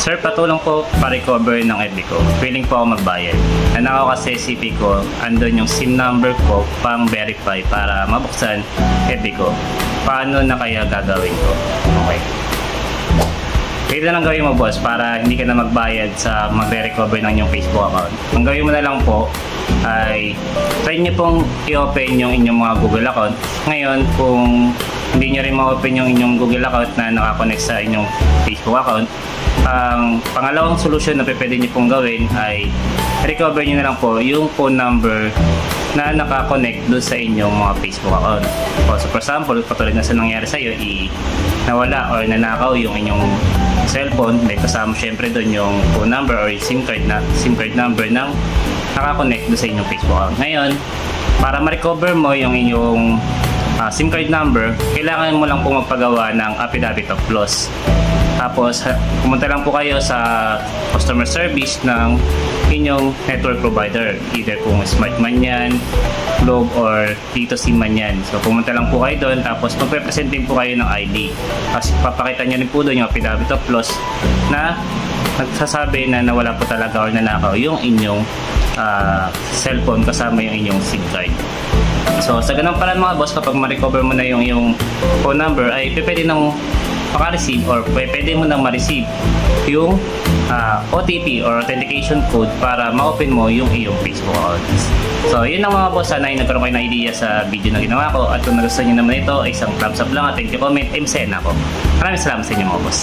Sir, patulong po pa-recover ng FB ko. Willing po ako magbayad. Nanakaw kasi CP ko, andun yung SIM number ko pang-verify para mabuksan FB ko. Paano na kaya gagawin ko? Okay. Kaya lang gawin mo, boss, para hindi ka na magbayad sa mag-recover ng inyong Facebook account. Ang gawin mo na lang po ay try nyo pong i-open yung inyong mga Google account. Ngayon, kung hindi nyo rin ma-open yung inyong Google account na nakakonect sa inyong Facebook account, ang pangalawang solution na pwede nyo pong gawin ay recover nyo na lang po yung phone number na nakakonect doon sa inyong mga Facebook account. So for example, patulad na sa nangyari sa iyo, nawala or nanakaw yung inyong cellphone, may kasama syempre doon yung phone number or yung SIM card number ng nakakonect doon sa inyong Facebook account. Ngayon, para ma-recover mo yung inyong SIM card number, kailangan mo lang po magpagawa ng affidavit of loss. Tapos, pumunta lang po kayo sa customer service ng inyong network provider. Either kung Smart man yan, Globe, or Tito SIM man yan. So, pumunta lang po kayo doon. Tapos, magpe-present din po kayo ng ID. Tapos, papakita nyo rin po doon yung affidavit of loss na nagsasabi na nawala po talaga or nanakaw yung inyong cellphone kasama yung inyong SIM card. So, sa ganun pala mga boss, kapag ma-recover mo na yung iyong phone number, ay pwede nang maka-receive or pwede mo nang ma-receive yung OTP or authentication code para ma-open mo yung iyong Facebook account. So, yun ang mga boss. Sana ay nagkaroon kayo ng idea sa video na ginawa ko. At kung nagustuhan nyo naman ito, isang thumbs up lang at thank you comment. I'm Sen ako. Maraming salamat sa inyo mga boss.